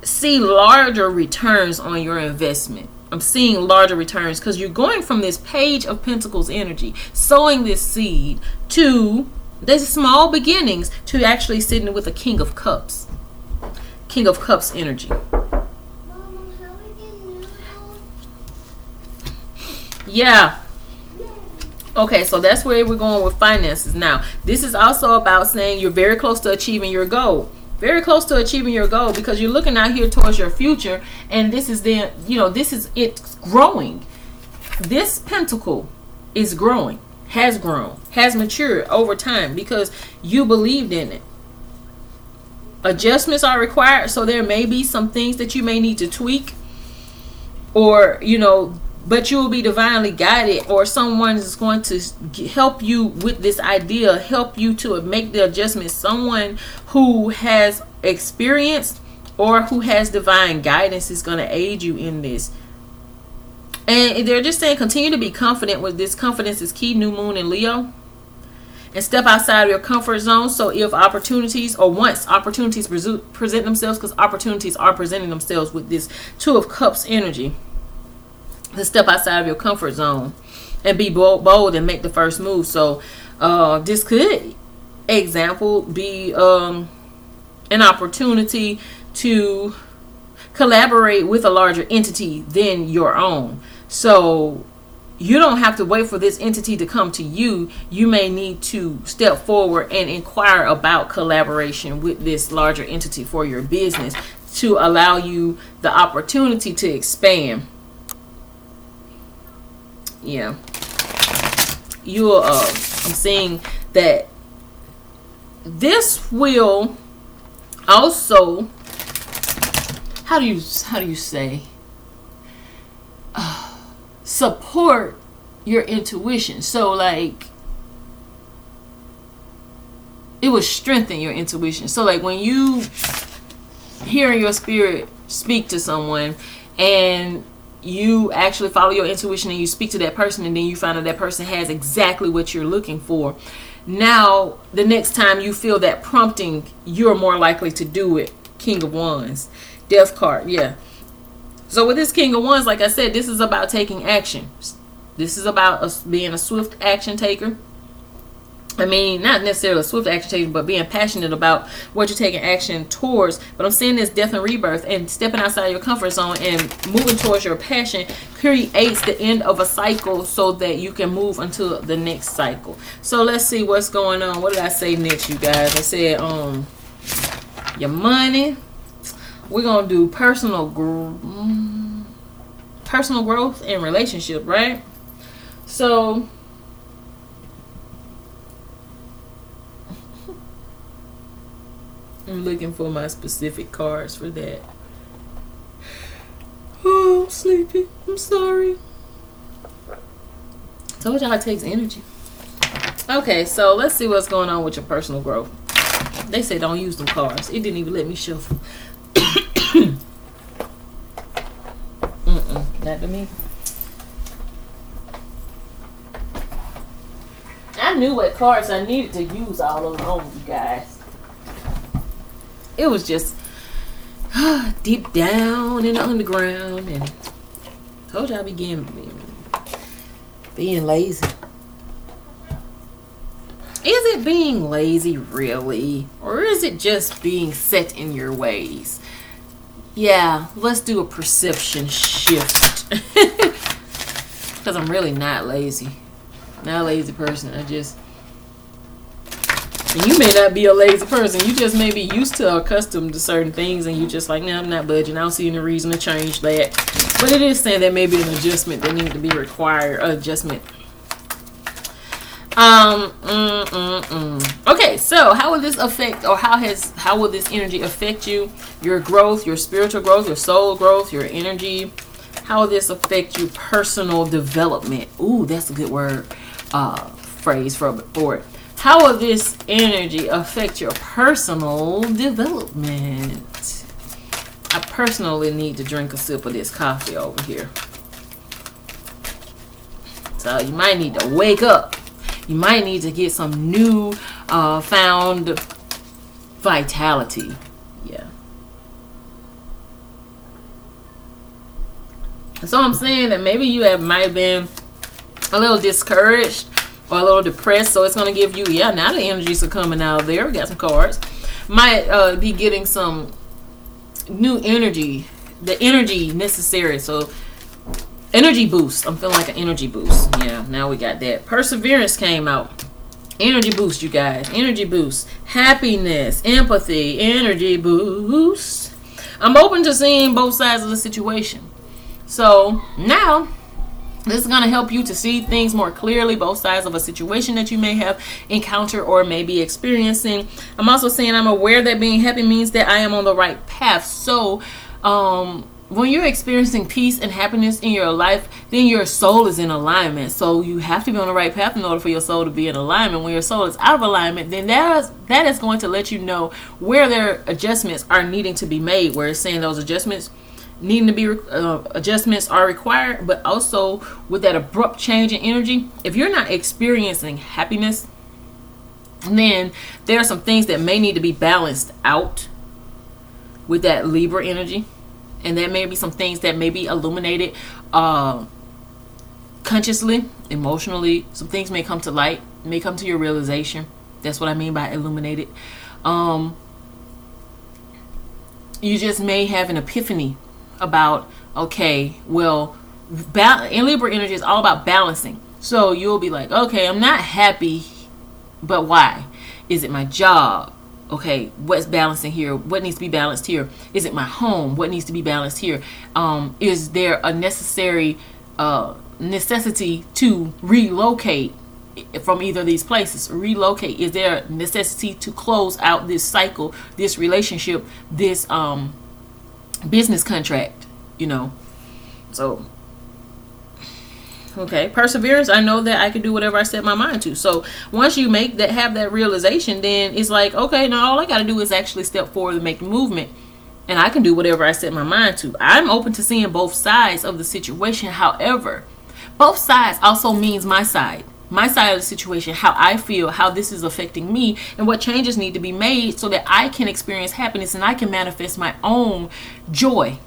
see larger returns on your investment. I'm seeing larger returns because you're going from this Page of Pentacles energy, sowing this seed, to this small beginnings, to actually sitting with a King of Cups. King of Cups energy. Yeah. Okay, so that's where we're going with finances. Now, this is also about saying you're very close to achieving your goal. Very close to achieving your goal, because you're looking out here towards your future, and this is then, you know, this is it's growing. This pentacle is growing, has grown, has matured over time because you believed in it. Adjustments are required, so there may be some things that you may need to tweak, or, you know, but you will be divinely guided, or someone is going to help you with this idea, help you to make the adjustments. Someone who has experience or who has divine guidance is going to aid you in this. And they're just saying continue to be confident with this. Confidence is key. New moon in Leo. And step outside of your comfort zone. So if opportunities, or once opportunities present themselves, because opportunities are presenting themselves with this Two of Cups energy, to step outside of your comfort zone and be bold and make the first move. So this could, example, be an opportunity to collaborate with a larger entity than your own. So you don't have to wait for this entity to come to you. You may need to step forward and inquire about collaboration with this larger entity for your business to allow you the opportunity to expand. Yeah. I'm seeing that this will also, how do you say, support your intuition. So like, it will strengthen your intuition. So like, when you hearing your spirit speak to someone and you actually follow your intuition and you speak to that person, and then you find out that person has exactly what you're looking for, now the next time you feel that prompting, you're more likely to do it. King of Wands, Death card. Yeah. So with this King of Wands, like I said, this is about taking action. This is about us being a swift action taker. I mean, not necessarily a swift action taker, but being passionate about what you're taking action towards. But I'm seeing this death and rebirth, and stepping outside your comfort zone and moving towards your passion creates the end of a cycle so that you can move into the next cycle. So let's see what's going on. What did I say next, you guys? I said your money. We're going to do personal growth and relationship, right? So I'm looking for my specific cards for that. Oh, I'm sleepy. I'm sorry. Told y'all it takes energy. Okay, so let's see what's going on with your personal growth. They say don't use them cards. It didn't even let me shuffle. Not to me. I knew what cards I needed to use all along, you guys. It was just deep down in the underground, and told y'all I began being lazy. Is it being lazy really? Or is it just being set in your ways? Yeah, let's do a perception shift. Because I'm really not lazy. Not a lazy person. And you may not be a lazy person. You just may be used to or accustomed to certain things, and you just like, nah, I'm not budging. I don't see any reason to change that. But it is saying that maybe an adjustment that needs to be required. Adjustment. Okay, so how will this affect, or how will this energy affect you? Your growth, your spiritual growth, your soul growth, your energy. How will this affect your personal development? Ooh, that's a good word, phrase for it. How will this energy affect your personal development? I personally need to drink a sip of this coffee over here. So you might need to wake up. You might need to get some new found vitality. Yeah. So I'm saying that maybe you might have been a little discouraged or a little depressed. So it's going to give you, yeah, now the energies are coming out there. We got some cards. Might be getting some new energy. The energy necessary. So energy boost. I'm feeling like an energy boost. Yeah, now we got that. Perseverance came out. Energy boost, you guys. Energy boost. Happiness. Empathy. Energy boost. I'm open to seeing both sides of the situation. So now this is going to help you to see things more clearly, both sides of a situation that you may have encountered or may be experiencing. I'm also saying I'm aware that being happy means that I am on the right path. So when you're experiencing peace and happiness in your life, then your soul is in alignment. So you have to be on the right path in order for your soul to be in alignment. When your soul is out of alignment, then that is going to let you know where their adjustments are needing to be made, where it's saying those adjustments needing to be adjustments are required. But also with that abrupt change in energy, if you're not experiencing happiness, then there are some things that may need to be balanced out with that Libra energy. And there may be some things that may be illuminated consciously, emotionally. Some things may come to light, may come to your realization. That's what I mean by illuminated. You just may have an epiphany about, okay, well, in Libra energy is all about balancing. So you'll be like, okay, I'm not happy, but why? Is it my job? Okay, what's balancing here? What needs to be balanced here? Is it my home? What needs to be balanced here? Is there a necessity to relocate from either of these places? Relocate. Is there a necessity to close out this cycle, this relationship, this business contract? So okay, perseverance. I know that I can do whatever I set my mind to. So once you have that realization, then it's like, okay, now all I got to do is actually step forward and make the movement, and I can do whatever I set my mind to. I'm open to seeing both sides of the situation. However, both sides also means my side of the situation, how I feel, how this is affecting me, and what changes need to be made so that I can experience happiness and I can manifest my own joy.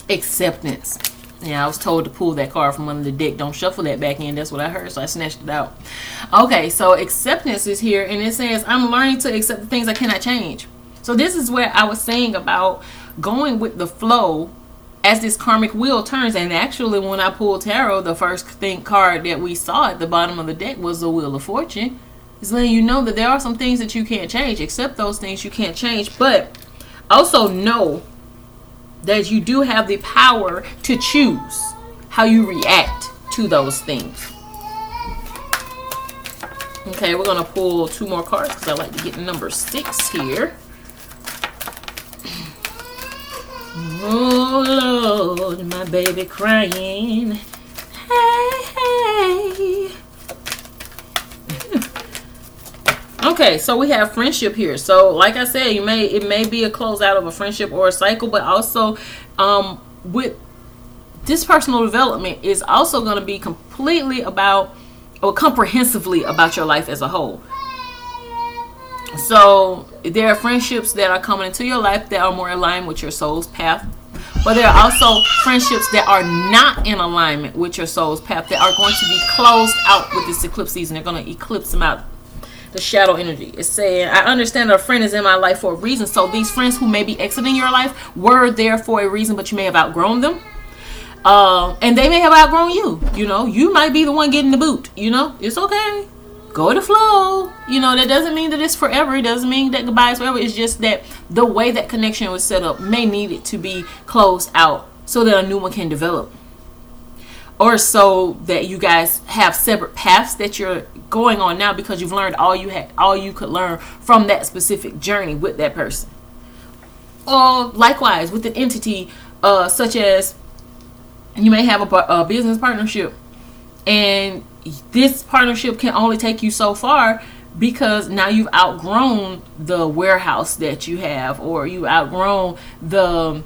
Acceptance. Yeah, I was told to pull that card from under the deck. Don't shuffle that back in. That's what I heard, so I snatched it out. Okay, so acceptance is here, and it says, I'm learning to accept the things I cannot change. So this is where I was saying about going with the flow as this karmic wheel turns. And actually, when I pulled tarot, the first card that we saw at the bottom of the deck was the Wheel of Fortune. It's letting you know that there are some things that you can't change. Accept those things you can't change, but also know that you do have the power to choose how you react to those things. Okay, we're going to pull 2 more cards because I like to get number 6 here. Oh, Lord, my baby crying. Hey, hey. Okay, so we have friendship here. So like I said, it may be a closeout of a friendship or a cycle, but also with this personal development is also going to be completely about, or comprehensively about, your life as a whole. So there are friendships that are coming into your life that are more aligned with your soul's path, but there are also friendships that are not in alignment with your soul's path that are going to be closed out with this eclipse season. They're going to eclipse them out. The shadow energy is saying, I understand a friend is in my life for a reason. So these friends who may be exiting your life were there for a reason, but you may have outgrown them. And they may have outgrown you. You might be the one getting the boot. It's okay. Go with the flow. That doesn't mean that it's forever. It doesn't mean that goodbye is forever. It's just that the way that connection was set up may need it to be closed out so that a new one can develop. Or so that you guys have separate paths that you're going on now because you've learned all you could learn from that specific journey with that person. Or likewise with an entity such as you may have a business partnership, and this partnership can only take you so far because now you've outgrown the warehouse that you have, or you outgrown the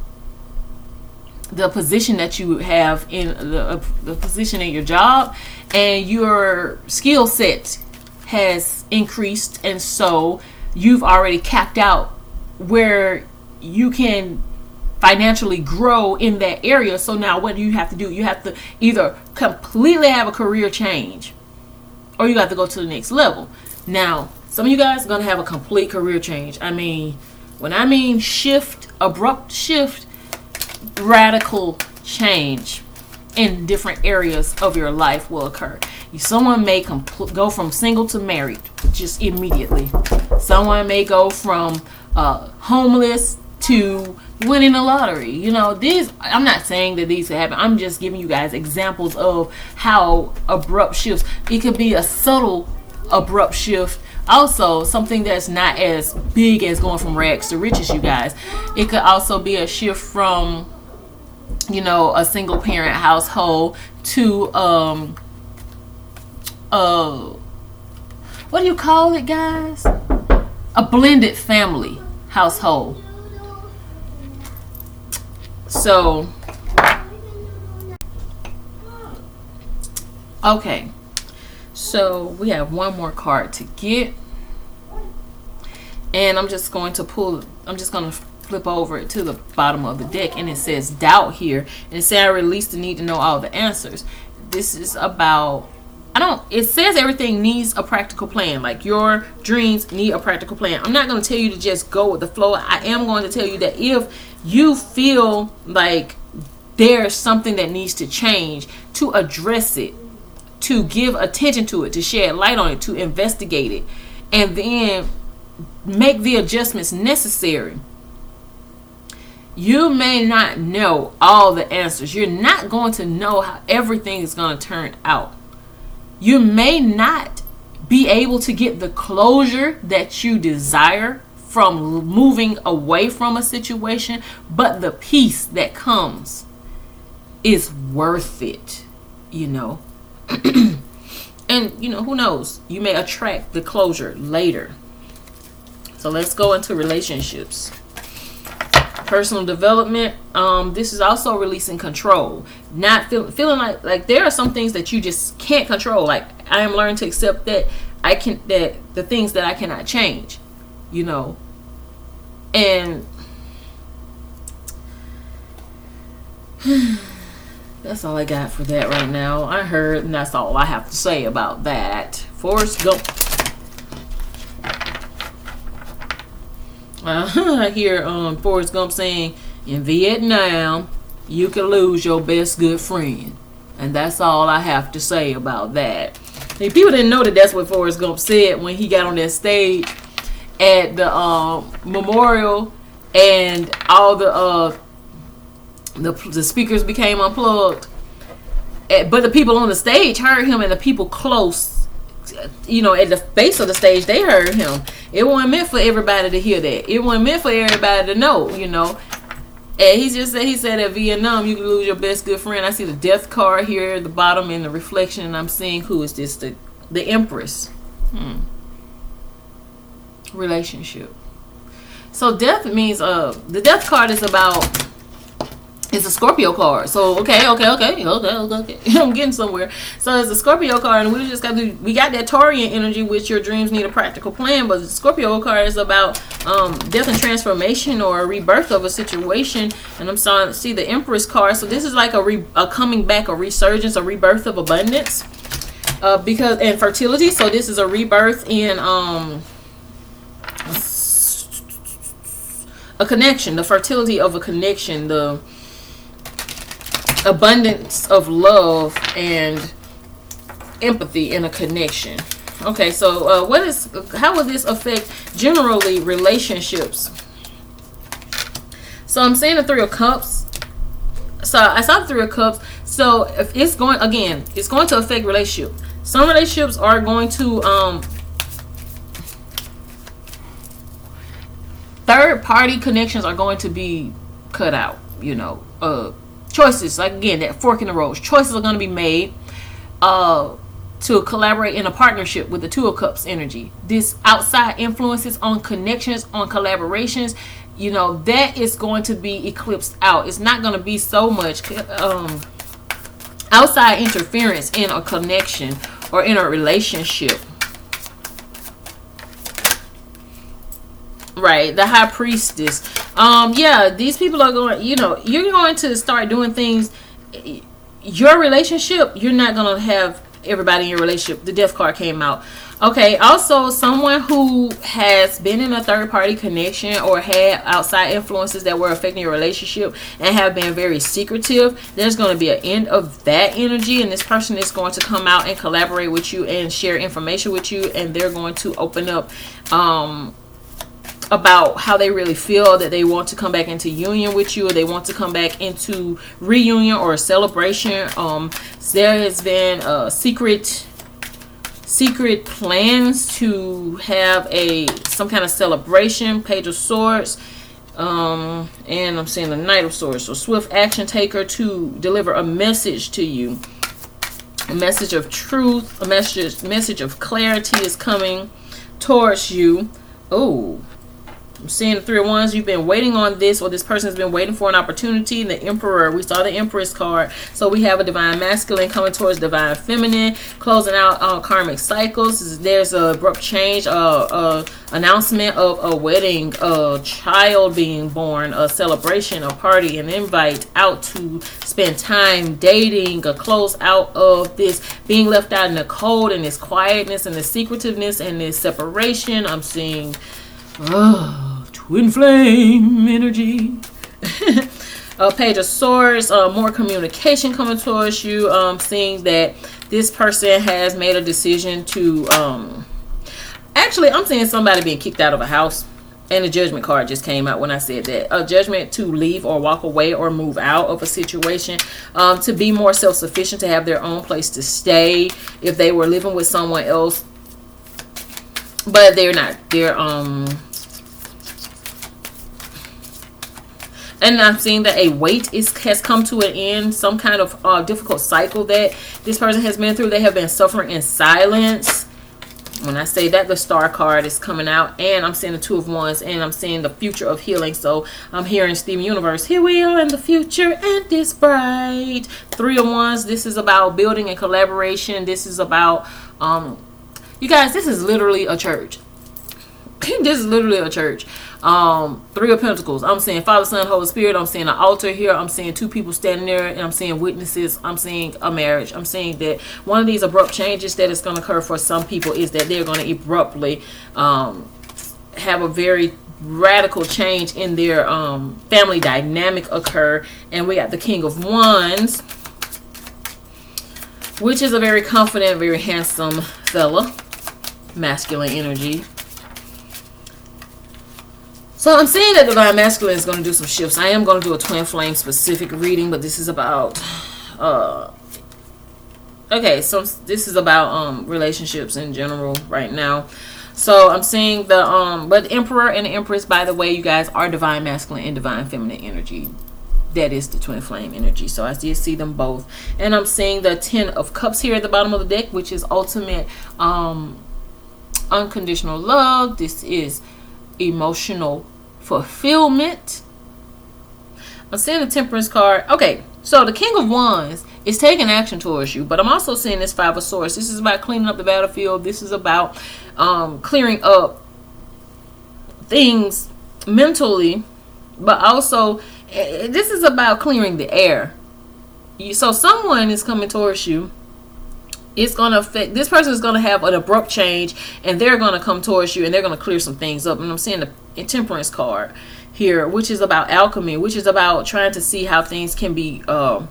position that you have in the position in your job, and your skill set has increased, and so you've already capped out where you can financially grow in that area. So now what do you have to do? You have to either completely have a career change, or you have to go to the next level. Now, some of you guys are going to have a complete career change. When I mean shift, abrupt shift, radical change in different areas of your life will occur. Someone may go from single to married just immediately. Someone may go from homeless to winning the lottery. I'm not saying that these happen. I'm just giving you guys examples of how abrupt shifts. It could be a subtle abrupt shift. Also, something that's not as big as going from rags to riches, you guys. It could also be a shift from, a single parent household to what do you call it, guys? A blended family household. So, okay. So we have one more card to get, and I'm just going to flip over it to the bottom of the deck, and it says doubt here, and it says I release the need to know all the answers. This is about it says everything needs a practical plan. Like, your dreams need a practical plan. I'm not going to tell you to just go with the flow. I am going to tell you that if you feel like there's something that needs to change, to address it, to give attention to it, to shed light on it, to investigate it, and then make the adjustments necessary. You may not know all the answers. You're not going to know how everything is going to turn out. You may not be able to get the closure that you desire from moving away from a situation, but the peace that comes is worth it, you know. And, you know, who knows? You may attract the closure later. So let's go into relationships. Personal development. This is also releasing control. Not feeling like there are some things that you just can't control. Like, I am learning to accept that the things that I cannot change, you know. And that's all I got for that right now. I heard, and that's all I have to say about that. Forrest Gump. I hear Forrest Gump saying, in Vietnam, you can lose your best good friend. And that's all I have to say about that. And people didn't know that that's what Forrest Gump said when he got on that stage at the memorial, and all the speakers became unplugged. But the people on the stage heard him, and the people close, you know, at the base of the stage, they heard him. It wasn't meant for everybody to hear that. It wasn't meant for everybody to know, you know. And he said at Vietnam, you can lose your best good friend. I see the death card here at the bottom in the reflection, and I'm seeing, who is this? The Empress. Relationship. So death means the death card is about, it's a Scorpio card. So okay. I'm getting somewhere. So it's a Scorpio card, and we got that Taurian energy, which your dreams need a practical plan. But the Scorpio card is about death and transformation, or a rebirth of a situation. And I'm starting to see the Empress card. So this is like a coming back, a resurgence, a rebirth of abundance, and fertility. So this is a rebirth in a connection, the fertility of a connection, the abundance of love and empathy in a connection. Okay, so how will this affect generally relationships? So I'm saying the Three of Cups. So I saw the Three of Cups. So if it's going to affect relationships. Some relationships are going to third party connections are going to be cut out, you know. Choices, like, again, that fork in the road. Choices are going to be made to collaborate in a partnership with the Two of Cups energy. This outside influences on connections, on collaborations, you know, that is going to be eclipsed out. It's not going to be so much outside interference in a connection or in a relationship. Right, the High Priestess. Yeah, these people are going, you know, you're going to start doing things. Your relationship, you're not going to have everybody in your relationship. The Death card came out. Okay, also someone who has been in a third party connection or had outside influences that were affecting your relationship and have been very secretive, there's going to be an end of that energy, and this person is going to come out and collaborate with you and share information with you, and they're going to open up about how they really feel, that they want to come back into union with you, or they want to come back into reunion or a celebration. There has been secret plans to have some kind of celebration. Page of Swords, and I'm seeing the Knight of Swords. So swift action taker to deliver a message to you, a message of truth, a message of clarity is coming towards you. Oh, I'm seeing the 3 of Wands. You've been waiting on this, or this person has been waiting for an opportunity. The Emperor, we saw the Empress card. So we have a divine masculine coming towards divine feminine, closing out karmic cycles. There's a abrupt change, announcement of a wedding, a child being born, a celebration, a party, an invite out to spend time dating, a close out of this being left out in the cold, and this quietness and this secretiveness and this separation. I'm seeing twin flame energy. Page of Swords, more communication coming towards you. Seeing that this person has made a decision to actually, I'm seeing somebody being kicked out of a house, and the Judgment card just came out when I said that. A judgment to leave or walk away or move out of a situation, to be more self-sufficient, to have their own place to stay if they were living with someone else, but they're not. They're and I'm seeing that a weight has come to an end, some kind of difficult cycle that this person has been through. They have been suffering in silence. When I say that, the Star card is coming out, and I'm seeing the 2 of Wands, and I'm seeing the future of healing. So I'm hearing Steven Universe, here we are in the future, and it's bright. 3 of Wands, this is about building and collaboration. This is about, you guys, this is literally a church. This is literally a church. 3 of Pentacles. I'm seeing Father, Son, Holy Spirit. I'm seeing an altar here. I'm seeing 2 people standing there, and I'm seeing witnesses. I'm seeing a marriage. I'm seeing that one of these abrupt changes that is going to occur for some people is that they're going to abruptly have a very radical change in their family dynamic occur. And we got the King of Wands, which is a very confident, very handsome fella, masculine energy. So I'm seeing that divine masculine is going to do some shifts. I am going to do a twin flame specific reading, but this is about okay, so this is about relationships in general right now. So I'm seeing the but the Emperor and the Empress, by the way, you guys, are divine masculine and divine feminine energy. That is the twin flame energy. So I did see them both. And I'm seeing the 10 of Cups here at the bottom of the deck, which is ultimate unconditional love. This is emotional fulfillment. I'm seeing the Temperance card. Okay, so the King of Wands is taking action towards you, but I'm also seeing this 5 of Swords. This is about cleaning up the battlefield. This is about clearing up things mentally, but also this is about clearing the air. So someone is coming towards you. It's going to affect, this person is going to have an abrupt change, and they're going to come towards you, and they're going to clear some things up. And I'm seeing the Temperance card here, which is about alchemy, which is about trying to see how things can be, how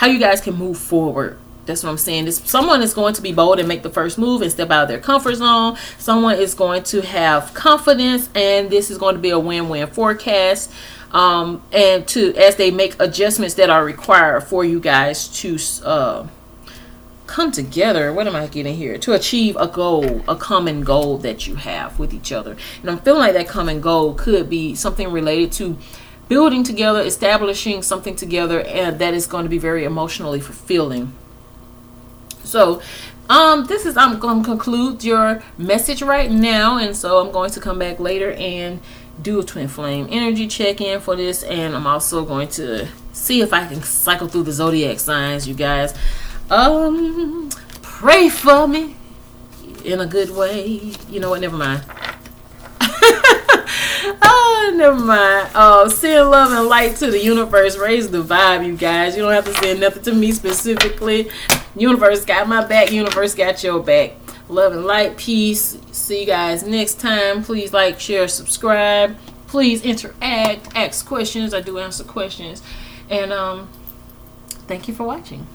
you guys can move forward. That's what I'm saying. Someone is going to be bold and make the first move and step out of their comfort zone. Someone is going to have confidence, and this is going to be a win-win forecast. And as they make adjustments that are required for you guys to come together. What am I getting here? To achieve a goal, a common goal that you have with each other. And I'm feeling like that common goal could be something related to building together, establishing something together, and that is going to be very emotionally fulfilling. So I'm going to conclude your message right now, and so I'm going to come back later and do a twin flame energy check-in for this, and I'm also going to see if I can cycle through the zodiac signs, you guys. Pray for me in a good way. You know what? Never mind. Oh, never mind. Send love and light to the universe. Raise the vibe, you guys. You don't have to send nothing to me specifically. Universe got my back. Universe got your back. Love and light. Peace. See you guys next time. Please like, share, subscribe. Please interact. Ask questions. I do answer questions. And thank you for watching.